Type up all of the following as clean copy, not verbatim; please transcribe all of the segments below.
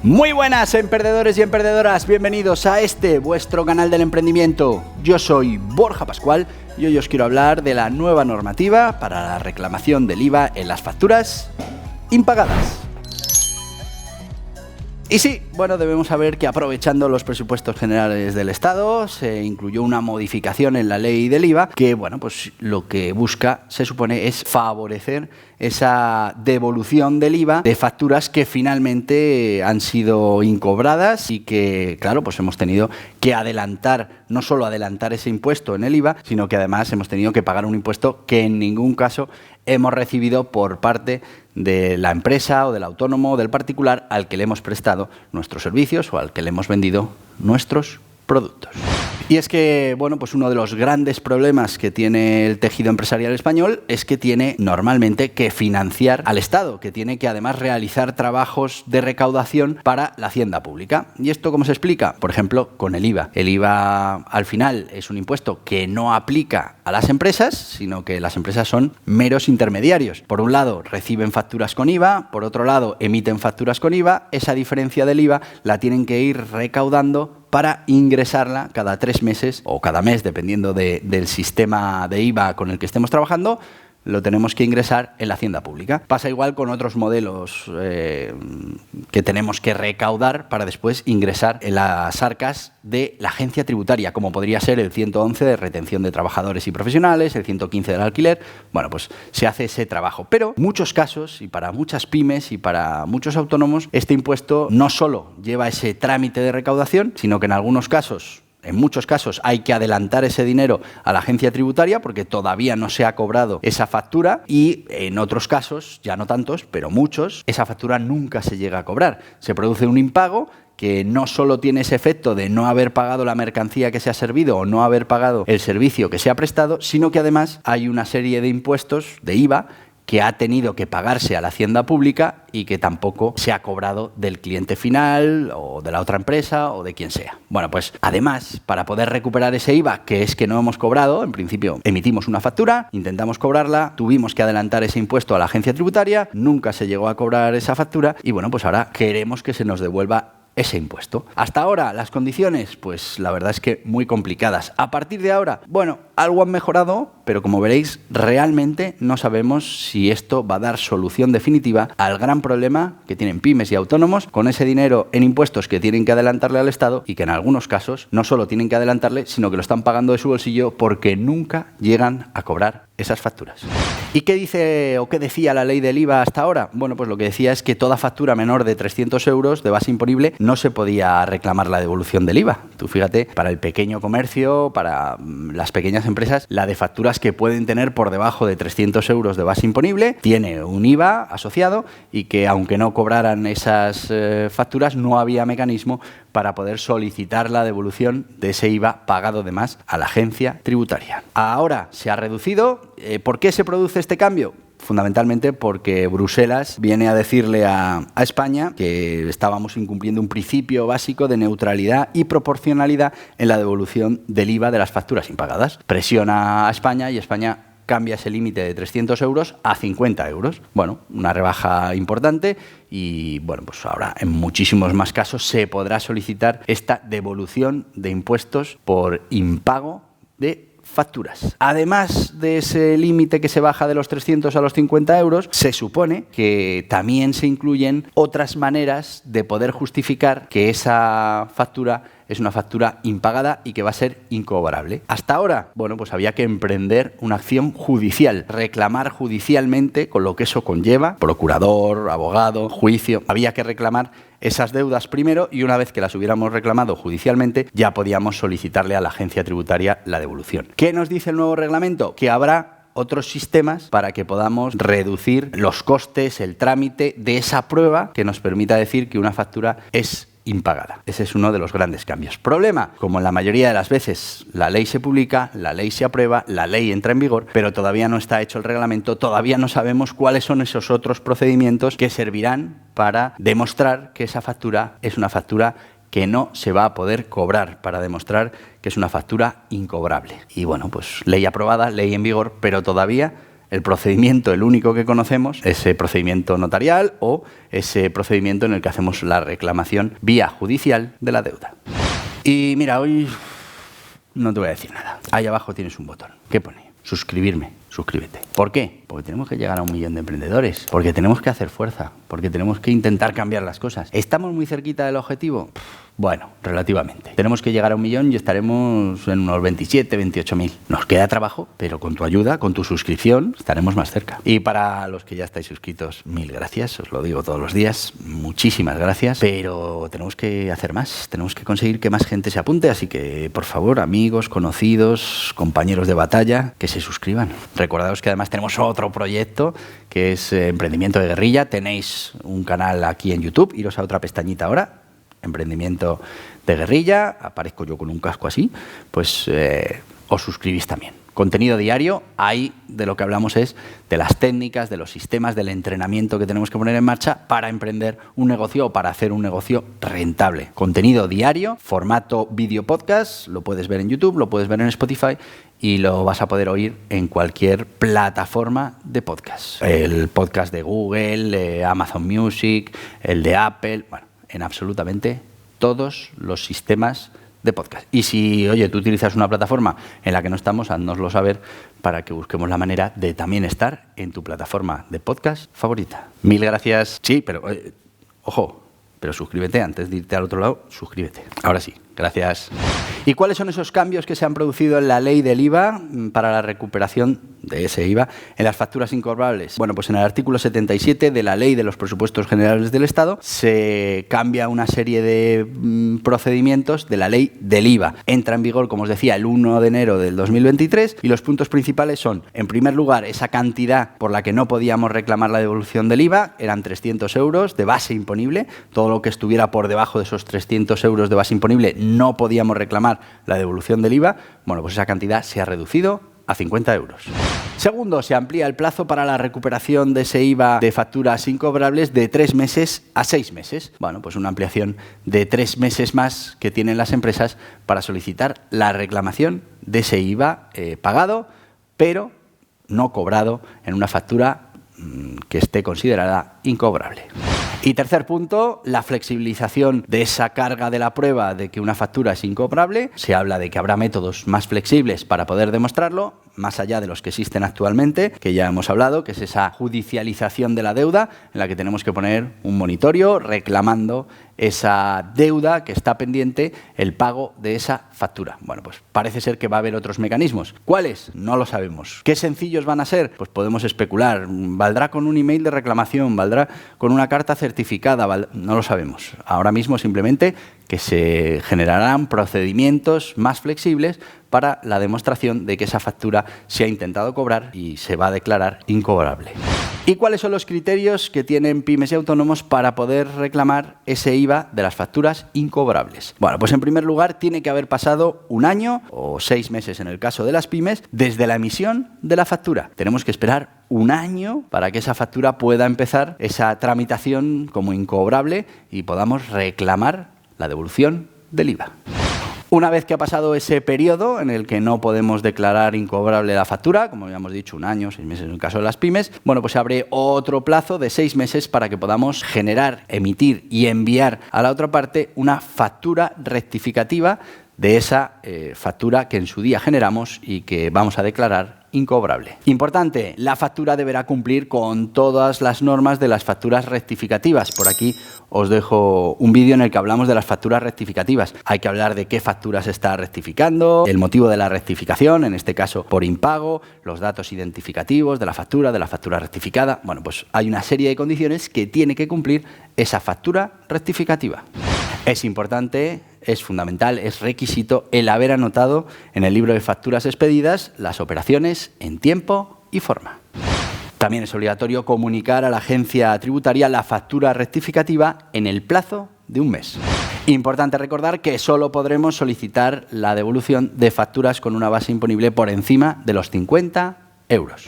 Muy buenas, emprendedores y emprendedoras, bienvenidos a este vuestro canal del emprendimiento. Yo soy Borja Pascual y hoy os quiero hablar de la nueva normativa para la reclamación del IVA en las facturas impagadas. Y sí, bueno, debemos saber que aprovechando los presupuestos generales del Estado se incluyó una modificación en la ley del IVA que, bueno, pues lo que busca, se supone, es favorecer esa devolución del IVA de facturas que finalmente han sido incobradas y que, claro, pues hemos tenido que adelantar, no solo adelantar ese impuesto en el IVA, sino que además hemos tenido que pagar un impuesto que en ningún caso hemos recibido por parte de la empresa o del autónomo o del particular al que le hemos prestado nuestros servicios o al que le hemos vendido nuestros productos. Y es que, bueno, pues uno de los grandes problemas que tiene el tejido empresarial español es que tiene normalmente que financiar al Estado, que tiene que además realizar trabajos de recaudación para la hacienda pública. ¿Y esto cómo se explica? Por ejemplo, con el IVA. El IVA al final es un impuesto que no aplica a las empresas, sino que las empresas son meros intermediarios. Por un lado, reciben facturas con IVA, por otro lado, emiten facturas con IVA. Esa diferencia del IVA la tienen que ir recaudando para ingresarla cada 3 meses o cada mes, dependiendo del sistema de IVA con el que estemos trabajando, lo tenemos que ingresar en la hacienda pública. Pasa igual con otros modelos que tenemos que recaudar para después ingresar en las arcas de la agencia tributaria, como podría ser el 111 de retención de trabajadores y profesionales, el 115 del alquiler. Bueno, pues se hace ese trabajo. Pero en muchos casos, y para muchas pymes y para muchos autónomos, este impuesto no solo lleva ese trámite de recaudación, sino que en algunos casos, en muchos casos, hay que adelantar ese dinero a la agencia tributaria porque todavía no se ha cobrado esa factura y en otros casos, ya no tantos, pero muchos, esa factura nunca se llega a cobrar. Se produce un impago que no solo tiene ese efecto de no haber pagado la mercancía que se ha servido o no haber pagado el servicio que se ha prestado, sino que además hay una serie de impuestos, de IVA, que ha tenido que pagarse a la hacienda pública y que tampoco se ha cobrado del cliente final o de la otra empresa o de quien sea. Bueno, pues además, para poder recuperar ese IVA, que es que no hemos cobrado, en principio emitimos una factura, intentamos cobrarla, tuvimos que adelantar ese impuesto a la agencia tributaria, nunca se llegó a cobrar esa factura y bueno, pues ahora queremos que se nos devuelva ese impuesto. Hasta ahora, las condiciones, pues la verdad es que muy complicadas. A partir de ahora, bueno, algo han mejorado, pero como veréis, realmente no sabemos si esto va a dar solución definitiva al gran problema que tienen pymes y autónomos con ese dinero en impuestos que tienen que adelantarle al Estado y que en algunos casos no solo tienen que adelantarle, sino que lo están pagando de su bolsillo porque nunca llegan a cobrar esas facturas. ¿Y qué dice o qué decía la ley del IVA hasta ahora? Bueno, pues lo que decía es que toda factura menor de 300 euros de base imponible no se podía reclamar la devolución del IVA. Tú fíjate, para el pequeño comercio, para las pequeñas empresas, la de facturas que pueden tener por debajo de 300 euros de base imponible tiene un IVA asociado y que aunque no cobraran esas facturas, no había mecanismo para poder solicitar la devolución de ese IVA pagado de más a la agencia tributaria. Ahora se ha reducido. ¿Por qué se produce este cambio? Fundamentalmente porque Bruselas viene a decirle a España que estábamos incumpliendo un principio básico de neutralidad y proporcionalidad en la devolución del IVA de las facturas impagadas. Presiona a España y España cambia ese límite de 300 euros a 50 euros. Bueno, una rebaja importante y, bueno, pues ahora en muchísimos más casos se podrá solicitar esta devolución de impuestos por impago de facturas. Además de ese límite que se baja de los 300 a los 50 euros, se supone que también se incluyen otras maneras de poder justificar que esa factura es una factura impagada y que va a ser incobrable. Hasta ahora, bueno, pues había que emprender una acción judicial, reclamar judicialmente con lo que eso conlleva, procurador, abogado, juicio. Había que reclamar esas deudas primero y una vez que las hubiéramos reclamado judicialmente, ya podíamos solicitarle a la agencia tributaria la devolución. ¿Qué nos dice el nuevo reglamento? Que habrá otros sistemas para que podamos reducir los costes, el trámite de esa prueba que nos permita decir que una factura es impagada. Ese es uno de los grandes cambios. Problema, como en la mayoría de las veces, la ley se publica, la ley se aprueba, la ley entra en vigor, pero todavía no está hecho el reglamento, todavía no sabemos cuáles son esos otros procedimientos que servirán para demostrar que esa factura es una factura que no se va a poder cobrar, para demostrar que es una factura incobrable. Y bueno, pues ley aprobada, ley en vigor, pero todavía el procedimiento, el único que conocemos, ese procedimiento notarial o ese procedimiento en el que hacemos la reclamación vía judicial de la deuda. Y mira, hoy no te voy a decir nada. Ahí abajo tienes un botón. ¿Qué pone? Suscribirme. Suscríbete. ¿Por qué? Porque tenemos que llegar a 1 millón de emprendedores. Porque tenemos que hacer fuerza. Porque tenemos que intentar cambiar las cosas. ¿Estamos muy cerquita del objetivo? Bueno, relativamente. Tenemos que llegar a 1 millón y estaremos en unos 27, 28.000. Nos queda trabajo, pero con tu ayuda, con tu suscripción, estaremos más cerca. Y para los que ya estáis suscritos, 1000 gracias. Os lo digo todos los días. Muchísimas gracias. Pero tenemos que hacer más. Tenemos que conseguir que más gente se apunte. Así que, por favor, amigos, conocidos, compañeros de batalla, que se suscriban. Recordaos que además tenemos otro proyecto que es Emprendimiento de Guerrilla. Tenéis un canal aquí en YouTube. Iros a otra pestañita ahora. Emprendimiento de Guerrilla, aparezco yo con un casco así, pues os suscribís también. Contenido diario, ahí de lo que hablamos es de las técnicas, de los sistemas, del entrenamiento que tenemos que poner en marcha para emprender un negocio o para hacer un negocio rentable. Contenido diario, formato vídeo podcast, lo puedes ver en YouTube, lo puedes ver en Spotify y lo vas a poder oír en cualquier plataforma de podcast. El podcast de Google, Amazon Music, el de Apple, bueno, en absolutamente todos los sistemas de podcast. Y si, oye, tú utilizas una plataforma en la que no estamos, háznoslo saber para que busquemos la manera de también estar en tu plataforma de podcast favorita. 1000 gracias. Sí, pero, ojo, pero suscríbete antes de irte al otro lado, suscríbete. Ahora sí, gracias. ¿Y cuáles son esos cambios que se han producido en la ley del IVA para la recuperación de ese IVA en las facturas incobrables? Bueno, pues en el artículo 77 de la Ley de los Presupuestos Generales del Estado se cambia una serie de procedimientos de la ley del IVA. Entra en vigor, como os decía, el 1 de enero del 2023 y los puntos principales son, en primer lugar, esa cantidad por la que no podíamos reclamar la devolución del IVA, eran 300 euros de base imponible. Todo lo que estuviera por debajo de esos 300 euros de base imponible no podíamos reclamar la devolución del IVA. Bueno, pues esa cantidad se ha reducido a 50 euros. Segundo, se amplía el plazo para la recuperación de ese IVA de facturas incobrables de 3 meses a 6 meses. Bueno, pues una ampliación de 3 meses más que tienen las empresas para solicitar la reclamación de ese IVA pagado, pero no cobrado en una factura que esté considerada incobrable. Y tercer punto, la flexibilización de esa carga de la prueba de que una factura es incobrable. Se habla de que habrá métodos más flexibles para poder demostrarlo, más allá de los que existen actualmente, que ya hemos hablado, que es esa judicialización de la deuda, en la que tenemos que poner un monitorio reclamando esa deuda que está pendiente, el pago de esa factura. Bueno, pues parece ser que va a haber otros mecanismos. ¿Cuáles? No lo sabemos. ¿Qué sencillos van a ser? Pues podemos especular. ¿Valdrá con un email de reclamación? ¿Valdrá con una carta certificada? No lo sabemos. Ahora mismo simplemente que se generarán procedimientos más flexibles para la demostración de que esa factura se ha intentado cobrar y se va a declarar incobrable. ¿Y cuáles son los criterios que tienen pymes y autónomos para poder reclamar ese IVA de las facturas incobrables? Bueno, pues en primer lugar tiene que haber pasado 1 año o 6 meses en el caso de las pymes desde la emisión de la factura. Tenemos que esperar 1 año para que esa factura pueda empezar esa tramitación como incobrable y podamos reclamar la devolución del IVA. Una vez que ha pasado ese periodo en el que no podemos declarar incobrable la factura, como habíamos dicho, 1 año, 6 meses en el caso de las pymes, bueno, pues se abre otro plazo de 6 meses para que podamos generar, emitir y enviar a la otra parte una factura rectificativa de esa factura que en su día generamos y que vamos a declarar incobrable. Importante, la factura deberá cumplir con todas las normas de las facturas rectificativas. Por aquí os dejo un vídeo en el que hablamos de las facturas rectificativas. Hay que hablar de qué factura se está rectificando, el motivo de la rectificación, en este caso por impago, los datos identificativos de la factura rectificada. Bueno, pues hay una serie de condiciones que tiene que cumplir esa factura rectificativa. Es importante, es fundamental, es requisito el haber anotado en el libro de facturas expedidas las operaciones en tiempo y forma. También es obligatorio comunicar a la agencia tributaria la factura rectificativa en el plazo de 1 mes. Importante recordar que solo podremos solicitar la devolución de facturas con una base imponible por encima de los 50 euros.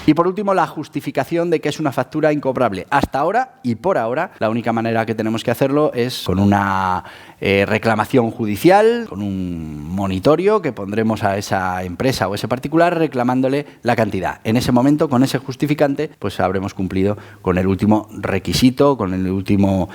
Y por último, la justificación de que es una factura incobrable. Hasta ahora y por ahora, la única manera que tenemos que hacerlo es con una reclamación judicial, con un monitorio que pondremos a esa empresa o ese particular reclamándole la cantidad. En ese momento, con ese justificante, pues habremos cumplido con el último requisito, con el último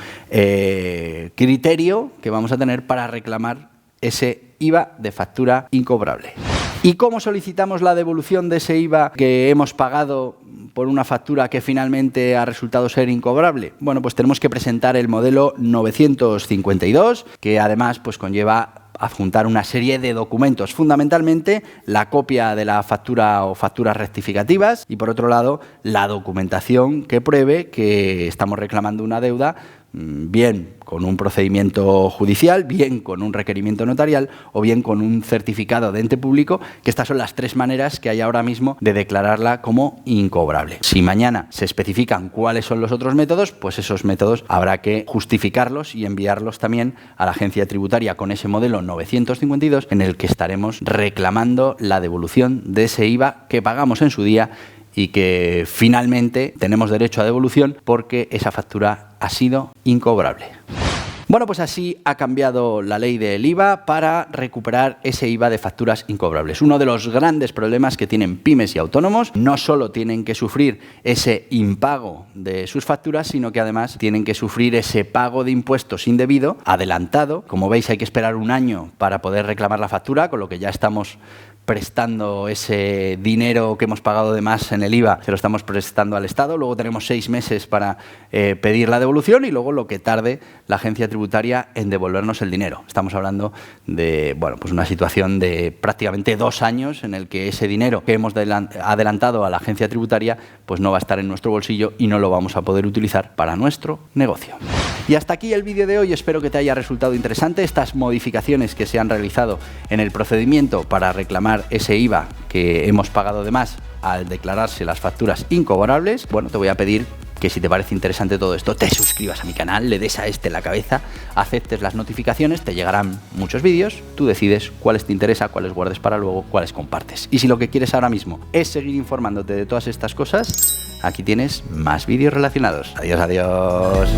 criterio que vamos a tener para reclamar ese IVA de factura incobrable. ¿Y cómo solicitamos la devolución de ese IVA que hemos pagado por una factura que finalmente ha resultado ser incobrable? Bueno, pues tenemos que presentar el modelo 952, que además pues conlleva adjuntar una serie de documentos, fundamentalmente la copia de la factura o facturas rectificativas y, por otro lado, la documentación que pruebe que estamos reclamando una deuda, bien con un procedimiento judicial, bien con un requerimiento notarial o bien con un certificado de ente público, que estas son las tres maneras que hay ahora mismo de declararla como incobrable. Si mañana se especifican cuáles son los otros métodos, pues esos métodos habrá que justificarlos y enviarlos también a la agencia tributaria con ese modelo 952 en el que estaremos reclamando la devolución de ese IVA que pagamos en su día y que finalmente tenemos derecho a devolución porque esa factura ha sido incobrable. Bueno, pues así ha cambiado la ley del IVA para recuperar ese IVA de facturas incobrables. Uno de los grandes problemas que tienen pymes y autónomos, no solo tienen que sufrir ese impago de sus facturas, sino que además tienen que sufrir ese pago de impuestos indebido, adelantado. Como veis, hay que esperar un año para poder reclamar la factura, con lo que ya estamos prestando ese dinero que hemos pagado de más en el IVA, se lo estamos prestando al Estado. Luego tenemos 6 meses para pedir la devolución y luego lo que tarde la agencia tributaria en devolvernos el dinero. Estamos hablando de pues una situación de prácticamente 2 años en el que ese dinero que hemos adelantado a la agencia tributaria pues no va a estar en nuestro bolsillo y no lo vamos a poder utilizar para nuestro negocio. Y hasta aquí el vídeo de hoy. Espero que te haya resultado interesante estas modificaciones que se han realizado en el procedimiento para reclamar ese IVA que hemos pagado de más al declararse las facturas incobrables. Bueno, te voy a pedir que si te parece interesante todo esto, te suscribas a mi canal, le des a en la cabeza, aceptes las notificaciones, te llegarán muchos vídeos, tú decides cuáles te interesa, cuáles guardes para luego, cuáles compartes. Y si lo que quieres ahora mismo es seguir informándote de todas estas cosas, aquí tienes más vídeos relacionados. Adiós, adiós.